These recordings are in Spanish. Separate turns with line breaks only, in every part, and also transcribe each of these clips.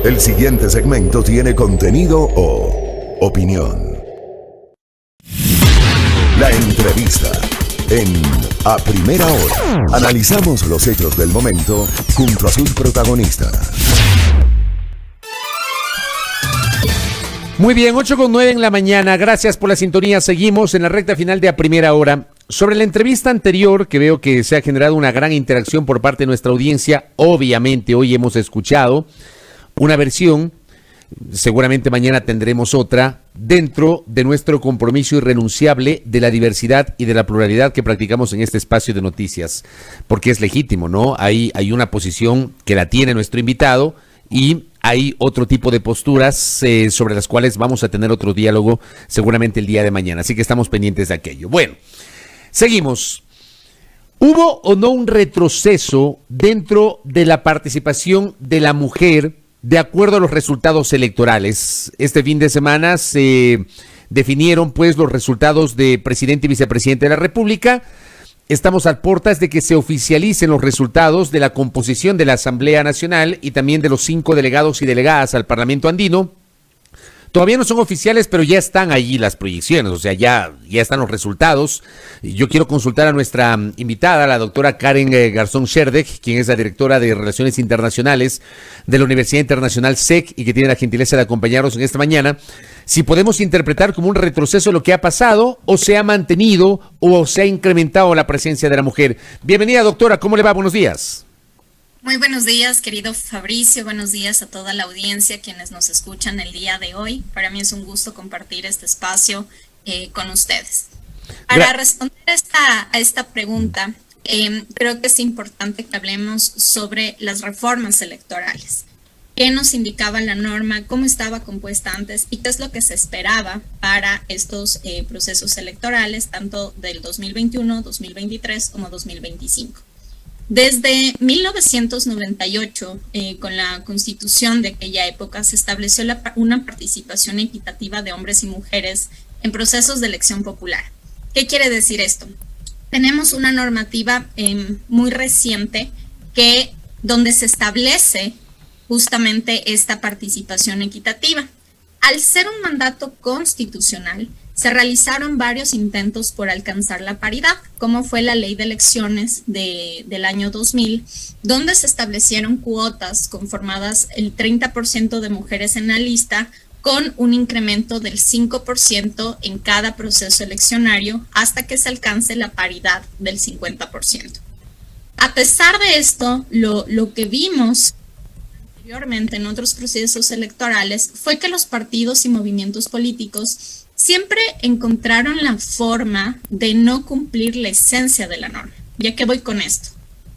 El siguiente segmento tiene contenido o opinión. La entrevista en A Primera Hora. Analizamos los hechos del momento junto a sus protagonistas.
Muy bien, 8:09 en la mañana. Gracias por la sintonía. Seguimos en la recta final de A Primera Hora. Sobre la entrevista anterior, que veo que se ha generado una gran interacción por parte de nuestra audiencia, obviamente hoy hemos escuchado una versión, seguramente mañana tendremos otra, dentro de nuestro compromiso irrenunciable de la diversidad y de la pluralidad que practicamos en este espacio de noticias, porque es legítimo, ¿no? Hay una posición que la tiene nuestro invitado y hay otro tipo de posturas sobre las cuales vamos a tener otro diálogo seguramente el día de mañana, así que estamos pendientes de aquello. Bueno, seguimos. ¿Hubo o no un retroceso dentro de la participación de la mujer de acuerdo a los resultados electorales? Este fin de semana se definieron pues los resultados de presidente y vicepresidente de la República. Estamos a puertas de que se oficialicen los resultados de la composición de la Asamblea Nacional y también de los 5 delegados y delegadas al Parlamento Andino. Todavía no son oficiales, pero ya están allí las proyecciones, o sea, ya están los resultados. Yo quiero consultar a nuestra invitada, la doctora Karen Garzón Sherdek, quien es la directora de Relaciones Internacionales de la Universidad Internacional SEC y que tiene la gentileza de acompañarnos en esta mañana. Si podemos interpretar como un retroceso lo que ha pasado, o se ha mantenido, o se ha incrementado la presencia de la mujer. Bienvenida, doctora, ¿cómo le va? Buenos días.
Muy buenos días, querido Fabricio. Buenos días a toda la audiencia, quienes nos escuchan el día de hoy. Para mí es un gusto compartir este espacio con ustedes. Para responder a esta pregunta, creo que es importante que hablemos sobre las reformas electorales. ¿Qué nos indicaba la norma? ¿Cómo estaba compuesta antes? ¿Y qué es lo que se esperaba para estos procesos electorales, tanto del 2021, 2023 como 2025? Desde 1998, con la Constitución de aquella época, se estableció una participación equitativa de hombres y mujeres en procesos de elección popular. ¿Qué quiere decir esto? Tenemos una normativa muy reciente donde se establece justamente esta participación equitativa. Al ser un mandato constitucional, se realizaron varios intentos por alcanzar la paridad, como fue la ley de elecciones del año 2000, donde se establecieron cuotas conformadas el 30% de mujeres en la lista, con un incremento del 5% en cada proceso eleccionario hasta que se alcance la paridad del 50%. A pesar de esto, lo que vimos anteriormente en otros procesos electorales fue que los partidos y movimientos políticos siempre encontraron la forma de no cumplir la esencia de la norma. ¿Ya que voy con esto?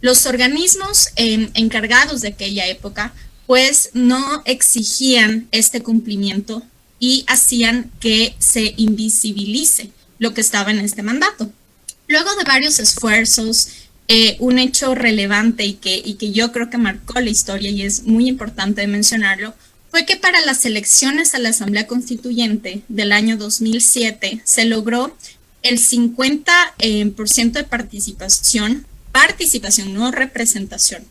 Los organismos encargados de aquella época pues no exigían este cumplimiento y hacían que se invisibilice lo que estaba en este mandato. Luego de varios esfuerzos, un hecho relevante y que yo creo que marcó la historia y es muy importante mencionarlo, fue que para las elecciones a la Asamblea Constituyente del año 2007 se logró el 50% de participación, no representación,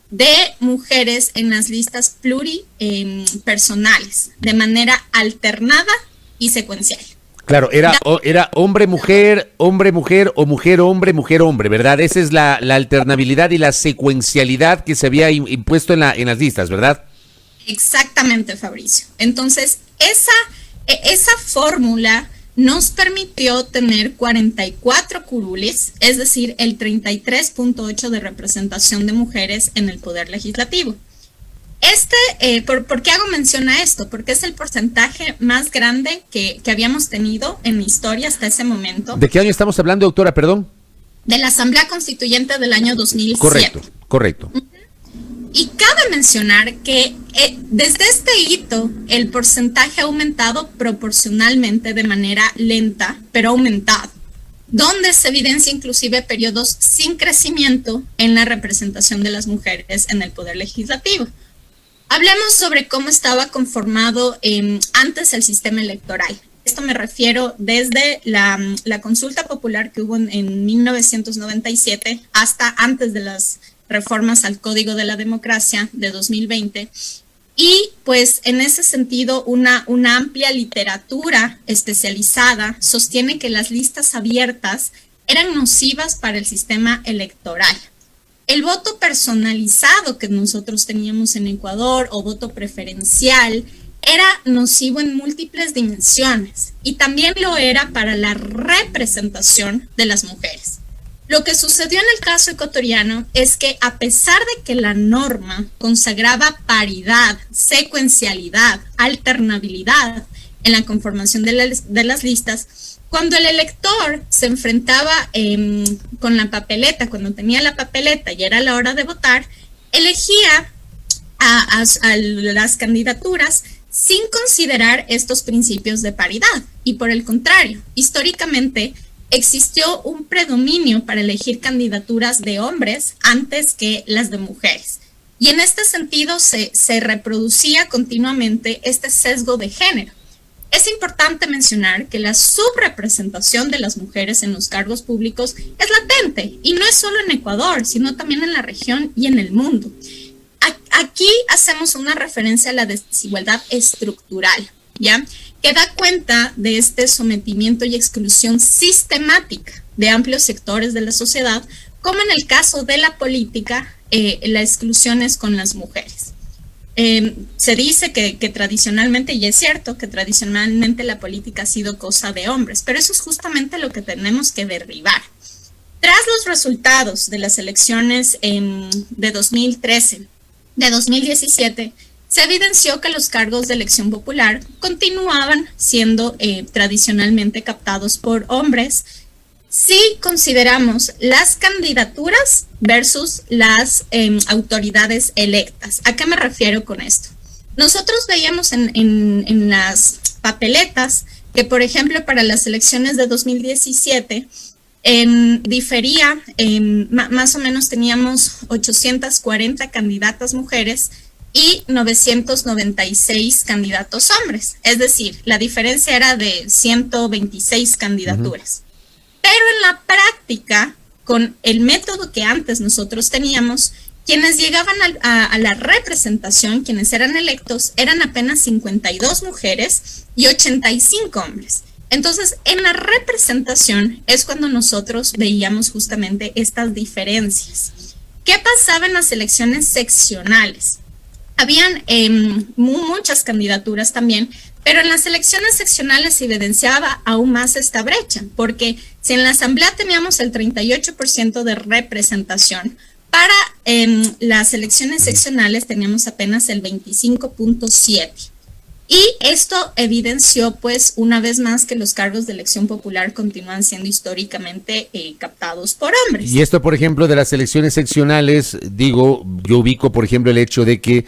de mujeres en las listas pluripersonales, de manera alternada y secuencial.
Claro, era hombre, mujer, o mujer, hombre, ¿verdad? Esa es la alternabilidad y la secuencialidad que se había impuesto en las listas, ¿verdad?
Exactamente, Fabricio. Entonces, esa fórmula nos permitió tener 44 curules, es decir, el 33.8% de representación de mujeres en el Poder Legislativo. ¿Por qué hago mención a esto? Porque es el porcentaje más grande que habíamos tenido en la historia hasta ese momento.
¿De qué año estamos hablando, doctora, perdón?
De la Asamblea Constituyente del año 2007.
Correcto.
Y cabe mencionar que desde este hito el porcentaje ha aumentado proporcionalmente de manera lenta, pero aumentado, donde se evidencia inclusive periodos sin crecimiento en la representación de las mujeres en el Poder Legislativo. Hablemos sobre cómo estaba conformado antes el sistema electoral. Esto me refiero desde la consulta popular que hubo en 1997 hasta antes de las reformas al Código de la Democracia de 2020. Y pues en ese sentido una amplia literatura especializada sostiene que las listas abiertas eran nocivas para el sistema electoral. El voto personalizado que nosotros teníamos en Ecuador o voto preferencial era nocivo en múltiples dimensiones y también lo era para la representación de las mujeres. Lo que sucedió en el caso ecuatoriano es que a pesar de que la norma consagraba paridad, secuencialidad, alternabilidad en la conformación de las listas, cuando el elector se enfrentaba con la papeleta, cuando tenía la papeleta y era la hora de votar, elegía a las candidaturas sin considerar estos principios de paridad. Y por el contrario, históricamente existió un predominio para elegir candidaturas de hombres antes que las de mujeres. Y en este sentido se reproducía continuamente este sesgo de género. Es importante mencionar que la subrepresentación de las mujeres en los cargos públicos es latente, y no es solo en Ecuador, sino también en la región y en el mundo. Aquí hacemos una referencia a la desigualdad estructural, ¿ya?, que da cuenta de este sometimiento y exclusión sistemática de amplios sectores de la sociedad, como en el caso de la política, la exclusión es con las mujeres. Se dice que tradicionalmente, y es cierto que tradicionalmente la política ha sido cosa de hombres, pero eso es justamente lo que tenemos que derribar. Tras los resultados de las elecciones de 2013, de 2017, se evidenció que los cargos de elección popular continuaban siendo tradicionalmente captados por hombres si consideramos las candidaturas versus las autoridades electas. ¿A qué me refiero con esto? Nosotros veíamos en las papeletas que, por ejemplo, para las elecciones de 2017, difería, más o menos teníamos 840 candidatas mujeres y 996 candidatos hombres. Es decir, la diferencia era de 126 candidaturas. Pero en la práctica, con el método que antes nosotros teníamos, quienes llegaban a la representación, quienes eran electos, eran apenas 52 mujeres y 85 hombres. Entonces, en la representación es cuando nosotros veíamos justamente estas diferencias. ¿Qué pasaba en las elecciones seccionales? Habían muchas candidaturas también, pero en las elecciones seccionales se evidenciaba aún más esta brecha, porque si en la asamblea teníamos el 38% de representación, para las elecciones seccionales teníamos apenas el 25.7%. Y esto evidenció, pues, una vez más que los cargos de elección popular continúan siendo históricamente captados por hombres.
Y esto, por ejemplo, de las elecciones seccionales, digo, yo ubico, por ejemplo, el hecho de que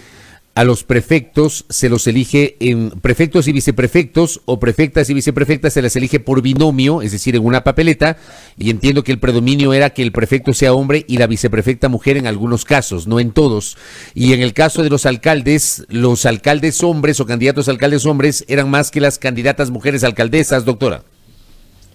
a los prefectos se los elige en prefectos y viceprefectos, o prefectas y viceprefectas se las elige por binomio, es decir, en una papeleta, y entiendo que el predominio era que el prefecto sea hombre y la viceprefecta mujer en algunos casos, no en todos. Y en el caso de los alcaldes hombres o candidatos a alcaldes hombres eran más que las candidatas mujeres alcaldesas, doctora.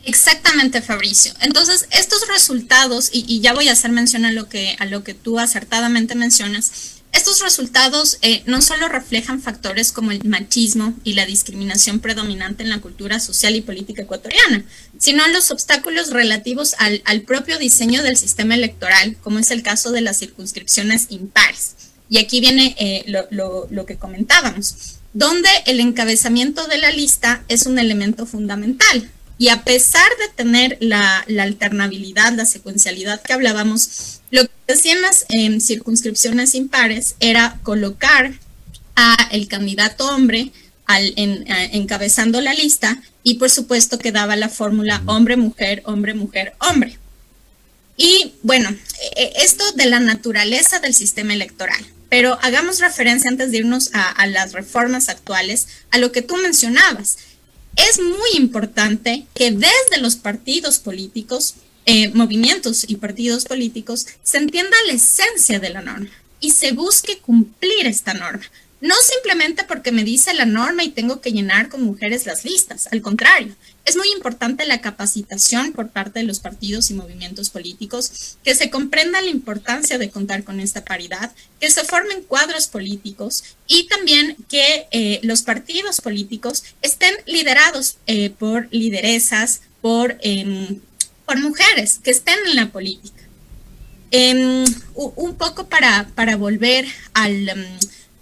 Exactamente, Fabricio. Entonces, estos resultados, y ya voy a hacer mención a lo que tú acertadamente mencionas, estos resultados no solo reflejan factores como el machismo y la discriminación predominante en la cultura social y política ecuatoriana, sino los obstáculos relativos al propio diseño del sistema electoral, como es el caso de las circunscripciones impares. Y aquí viene lo que comentábamos, donde el encabezamiento de la lista es un elemento fundamental. Y a pesar de tener la alternabilidad, la secuencialidad que hablábamos, lo que hacían las circunscripciones impares era colocar a el candidato hombre encabezando la lista, y por supuesto que daba la fórmula hombre-mujer, hombre-mujer, hombre. Y bueno, esto de la naturaleza del sistema electoral. Pero hagamos referencia, antes de irnos a las reformas actuales, a lo que tú mencionabas. Es muy importante que desde los partidos políticos, movimientos y partidos políticos, se entienda la esencia de la norma y se busque cumplir esta norma. No simplemente porque me dice la norma y tengo que llenar con mujeres las listas, al contrario, es muy importante la capacitación por parte de los partidos y movimientos políticos, que se comprenda la importancia de contar con esta paridad, que se formen cuadros políticos y también que los partidos políticos estén liderados por lideresas, por mujeres que estén en la política. Un poco para volver a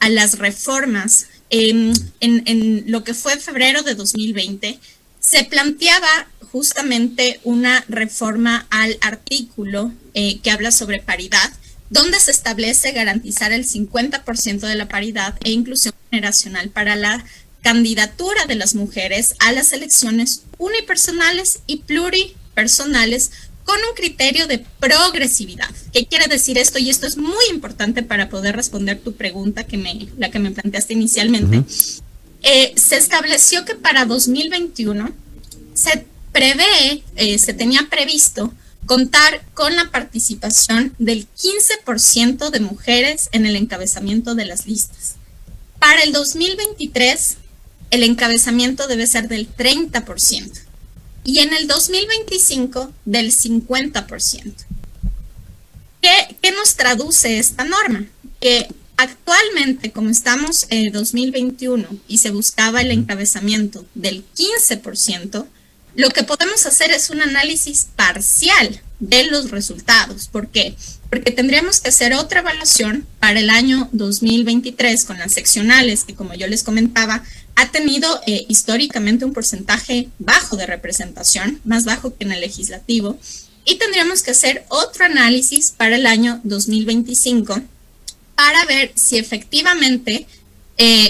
las reformas, en lo que fue febrero de 2020, se planteaba justamente una reforma al artículo que habla sobre paridad, donde se establece garantizar el 50% de la paridad e inclusión generacional para la candidatura de las mujeres a las elecciones unipersonales y pluripersonales con un criterio de progresividad. ¿Qué quiere decir esto? Y esto es muy importante para poder responder tu pregunta, la que me planteaste inicialmente. Se estableció que para 2021 se tenía previsto contar con la participación del 15% de mujeres en el encabezamiento de las listas. Para el 2023, el encabezamiento debe ser del 30%. Y en el 2025 del 50%. ¿Qué nos traduce esta norma? Que actualmente, como estamos en 2021 y se buscaba el encabezamiento del 15%, lo que podemos hacer es un análisis parcial de los resultados. ¿Por qué? Porque tendríamos que hacer otra evaluación para el año 2023 con las seccionales, que como yo les comentaba, ha tenido históricamente un porcentaje bajo de representación, más bajo que en el legislativo, y tendríamos que hacer otro análisis para el año 2025 para ver si efectivamente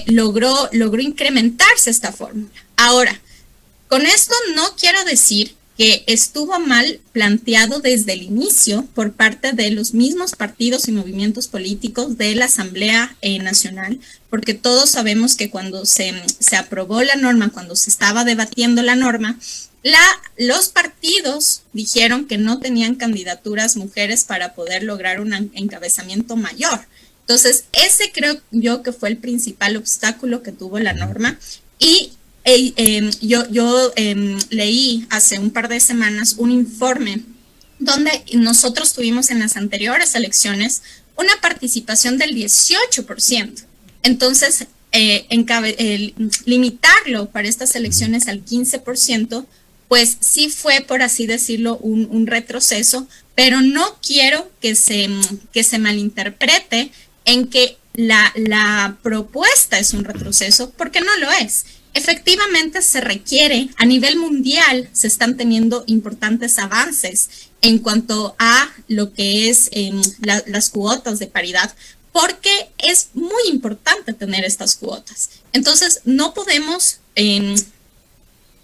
logró incrementarse esta fórmula. Ahora, con esto no quiero decir que estuvo mal planteado desde el inicio por parte de los mismos partidos y movimientos políticos de la Asamblea Nacional, porque todos sabemos que cuando se aprobó la norma, cuando se estaba debatiendo la norma, los partidos dijeron que no tenían candidaturas mujeres para poder lograr un encabezamiento mayor. Entonces, ese creo yo que fue el principal obstáculo que tuvo la norma. Y yo leí hace un par de semanas un informe donde nosotros tuvimos en las anteriores elecciones una participación del 18%. Entonces, limitarlo para estas elecciones al 15%, pues sí fue, por así decirlo, un retroceso, pero no quiero que se malinterprete en que la propuesta es un retroceso, porque no lo es. Efectivamente se requiere, a nivel mundial se están teniendo importantes avances en cuanto a lo que es las cuotas de paridad, porque es muy importante tener estas cuotas. Entonces no podemos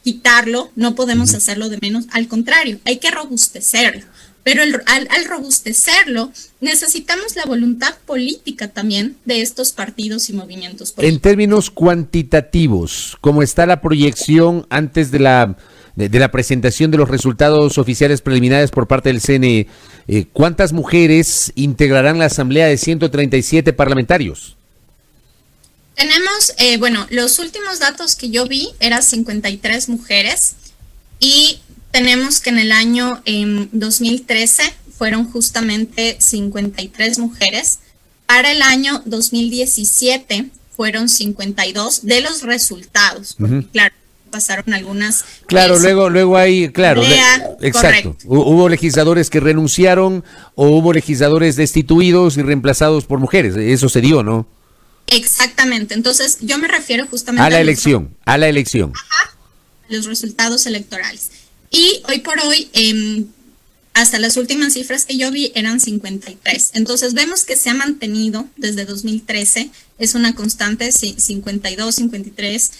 quitarlo, no podemos hacerlo de menos, al contrario, hay que robustecerlo. Pero al robustecerlo, necesitamos la voluntad política también de estos partidos y movimientos políticos.
En términos cuantitativos, ¿cómo está la proyección antes de la presentación de los resultados oficiales preliminares por parte del CNE? ¿Cuántas mujeres integrarán la asamblea de 137 parlamentarios?
Tenemos, los últimos datos que yo vi eran 53 mujeres y tenemos que en el año 2013 fueron justamente 53 mujeres. Para el año 2017 fueron 52 de los resultados. Porque, claro, pasaron algunas.
Claro, luego hay, claro, exacto. Hubo legisladores que renunciaron o hubo legisladores destituidos y reemplazados por mujeres. Eso se dio, ¿no?
Exactamente. Entonces, yo me refiero justamente
a la elección.
Ajá, los resultados electorales. Y hoy por hoy, hasta las últimas cifras que yo vi eran 53. Entonces vemos que se ha mantenido desde 2013, es una constante, 52, 53.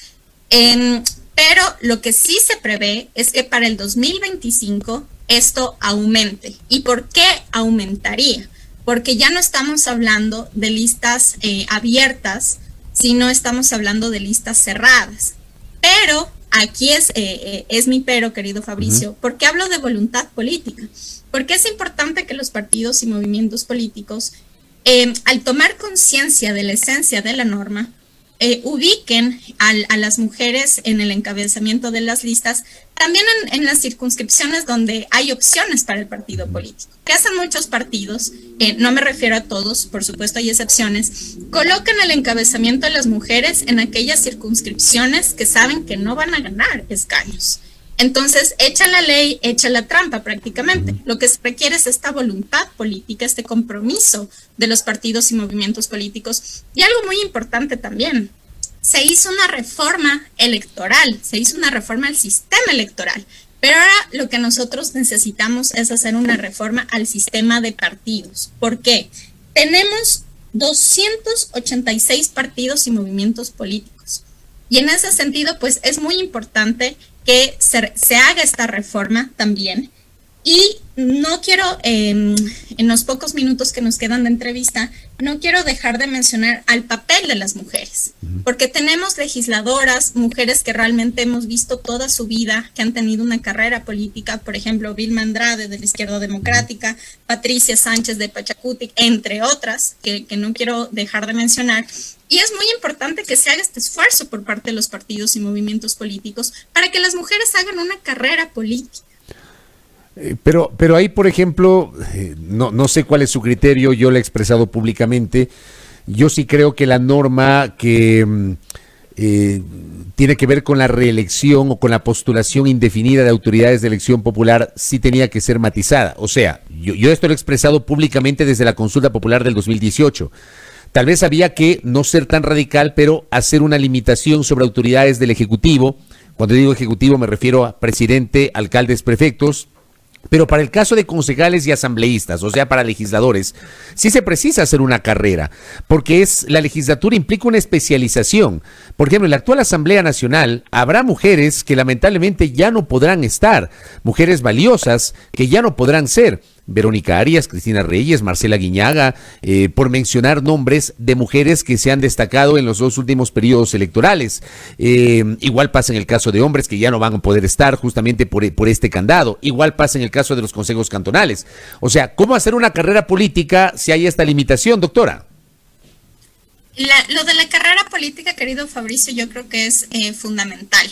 Pero lo que sí se prevé es que para el 2025 esto aumente. ¿Y por qué aumentaría? Porque ya no estamos hablando de listas abiertas, sino estamos hablando de listas cerradas. Pero aquí es mi pero, querido Fabricio, porque hablo de voluntad política, porque es importante que los partidos y movimientos políticos al tomar conciencia de la esencia de la norma, ubiquen a las mujeres en el encabezamiento de las listas, también en las circunscripciones donde hay opciones para el partido político. Que hacen muchos partidos, no me refiero a todos, por supuesto hay excepciones, colocan el encabezamiento de las mujeres en aquellas circunscripciones que saben que no van a ganar escaños. Entonces, echa la ley, echa la trampa prácticamente. Lo que se requiere es esta voluntad política, este compromiso de los partidos y movimientos políticos. Y algo muy importante también, se hizo una reforma electoral, se hizo una reforma al sistema electoral. Pero ahora lo que nosotros necesitamos es hacer una reforma al sistema de partidos. ¿Por qué? Tenemos 286 partidos y movimientos políticos. Y en ese sentido, pues es muy importante que se haga esta reforma también. Y no quiero, en los pocos minutos que nos quedan de entrevista, no quiero dejar de mencionar al papel de las mujeres, porque tenemos legisladoras, mujeres que realmente hemos visto toda su vida, que han tenido una carrera política, por ejemplo, Vilma Andrade de la Izquierda Democrática, Patricia Sánchez de Pachacutic, entre otras, que no quiero dejar de mencionar. Y es muy importante que se haga este esfuerzo por parte de los partidos y movimientos políticos para que las mujeres hagan una carrera política.
Pero ahí, por ejemplo, no sé cuál es su criterio, yo lo he expresado públicamente. Yo sí creo que la norma que tiene que ver con la reelección o con la postulación indefinida de autoridades de elección popular sí tenía que ser matizada. O sea, yo esto lo he expresado públicamente desde la consulta popular del 2018. Tal vez había que no ser tan radical, pero hacer una limitación sobre autoridades del Ejecutivo. Cuando digo Ejecutivo me refiero a presidente, alcaldes, prefectos. Pero para el caso de concejales y asambleístas, o sea, para legisladores, sí se precisa hacer una carrera, porque la legislatura implica una especialización. Por ejemplo, en la actual Asamblea Nacional habrá mujeres que lamentablemente ya no podrán estar, mujeres valiosas que ya no podrán ser. Verónica Arias, Cristina Reyes, Marcela Guiñaga, por mencionar nombres de mujeres que se han destacado en los 2 últimos periodos electorales. Igual pasa en el caso de hombres que ya no van a poder estar justamente por este candado. Igual pasa en el caso de los consejos cantonales. O sea, ¿cómo hacer una carrera política si hay esta limitación, doctora?
Lo de la carrera política, querido Fabricio, yo creo que es fundamental.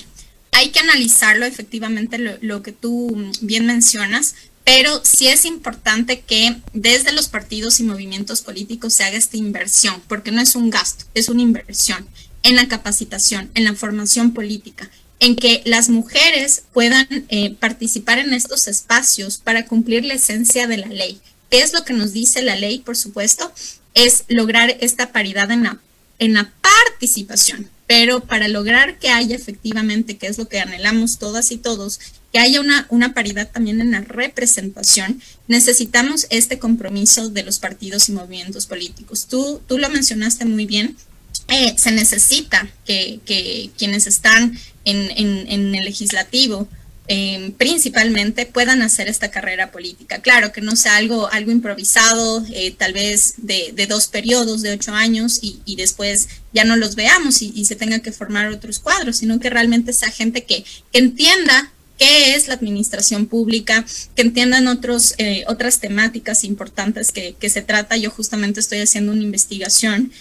Hay que analizarlo, efectivamente, lo que tú bien mencionas. Pero sí es importante que desde los partidos y movimientos políticos se haga esta inversión, porque no es un gasto, es una inversión en la capacitación, en la formación política, en que las mujeres puedan participar en estos espacios para cumplir la esencia de la ley. ¿Qué es lo que nos dice la ley? Por supuesto, es lograr esta paridad en la participación. Pero para lograr que haya efectivamente, que es lo que anhelamos todas y todos, que haya una paridad también en la representación, necesitamos este compromiso de los partidos y movimientos políticos. Tú lo mencionaste muy bien, se necesita que quienes están en el legislativo principalmente puedan hacer esta carrera política. Claro, que no sea algo improvisado, tal vez de 2 periodos, de 8 años y después ya no los veamos y se tenga que formar otros cuadros, sino que realmente sea gente que entienda qué es la administración pública, que entiendan otras temáticas importantes que se trata. Yo justamente estoy haciendo una investigación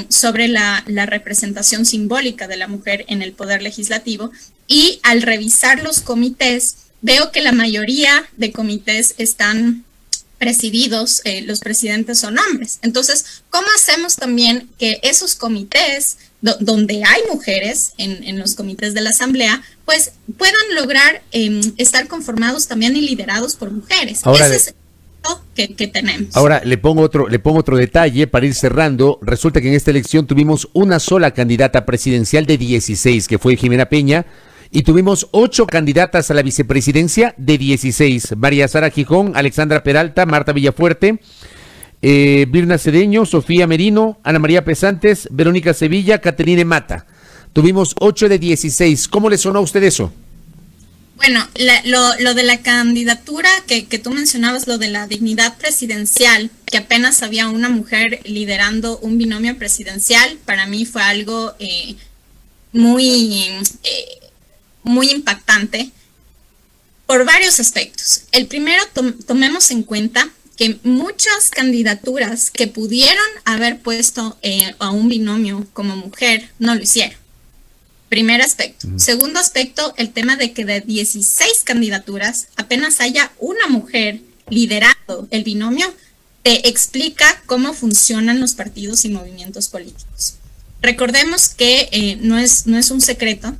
sobre la representación simbólica de la mujer en el poder legislativo, y al revisar los comités veo que la mayoría de comités están presididos, los presidentes son hombres. Entonces, ¿cómo hacemos también que esos comités donde hay mujeres en los comités de la Asamblea, pues puedan lograr estar conformados también y liderados por mujeres?
Ahora,
ese es el reto que tenemos.
Ahora le pongo otro detalle para ir cerrando. Resulta que en esta elección tuvimos una sola candidata presidencial de 16, que fue Jimena Peña, y tuvimos 8 candidatas a la vicepresidencia de 16. María Sara Gijón, Alexandra Peralta, Marta Villafuerte, Birna Cedeño, Sofía Merino, Ana María Pesantes, Verónica Sevilla, Caterine Mata. Tuvimos 8 de 16. ¿Cómo le sonó a usted eso?
Bueno, lo de la candidatura que tú mencionabas, lo de la dignidad presidencial, que apenas había una mujer liderando un binomio presidencial, para mí fue algo muy impactante por varios aspectos. El primero, tomemos en cuenta que muchas candidaturas que pudieron haber puesto a un binomio como mujer no lo hicieron. Primer aspecto. Segundo aspecto, el tema de que de 16 candidaturas apenas haya una mujer liderando el binomio, te explica cómo funcionan los partidos y movimientos políticos. Recordemos que no es un secreto,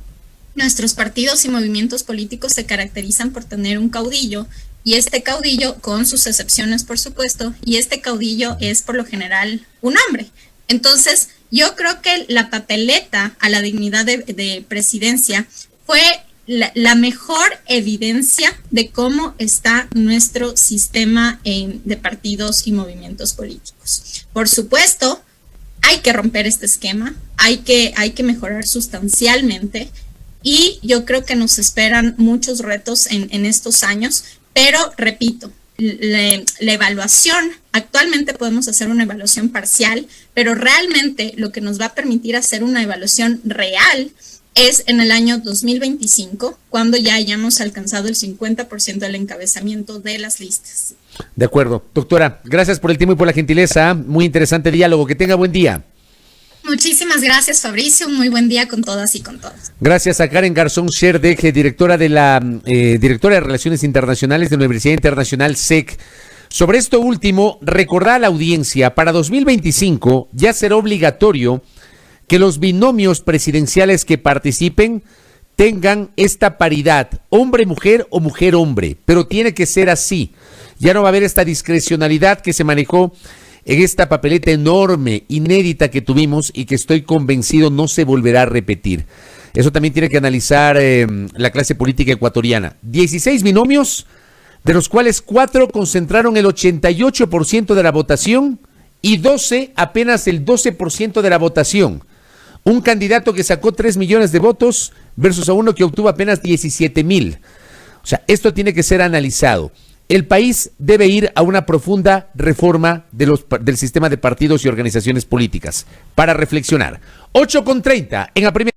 nuestros partidos y movimientos políticos se caracterizan por tener un caudillo, y este caudillo, con sus excepciones por supuesto, y este caudillo es por lo general un hombre. Entonces, yo creo que la papeleta a la dignidad de presidencia fue la mejor evidencia de cómo está nuestro sistema de partidos y movimientos políticos. Por supuesto, hay que romper este esquema, hay que mejorar sustancialmente, y yo creo que nos esperan muchos retos en estos años, pero repito, la evaluación, actualmente podemos hacer una evaluación parcial, pero realmente lo que nos va a permitir hacer una evaluación real es en el año 2025, cuando ya hayamos alcanzado el 50% del encabezamiento de las listas.
De acuerdo. Doctora, gracias por el tiempo y por la gentileza. Muy interesante diálogo. Que tenga buen día.
Muchísimas gracias, Fabricio. Muy buen día con todas y con todos.
Gracias a Karen Garzón Sherdeg, directora de Relaciones Internacionales de la Universidad Internacional SEC. Sobre esto último, recordar a la audiencia, para 2025 ya será obligatorio que los binomios presidenciales que participen tengan esta paridad, hombre-mujer o mujer-hombre, pero tiene que ser así. Ya no va a haber esta discrecionalidad que se manejó en esta papeleta enorme, inédita que tuvimos y que estoy convencido no se volverá a repetir. Eso también tiene que analizar la clase política ecuatoriana. 16 binomios, de los cuales 4 concentraron el 88% de la votación y 12 apenas el 12% de la votación. Un candidato que sacó 3 millones de votos versus a uno que obtuvo apenas 17,000. O sea, esto tiene que ser analizado. El país debe ir a una profunda reforma del sistema de partidos y organizaciones políticas para reflexionar. 8:30 en la primera.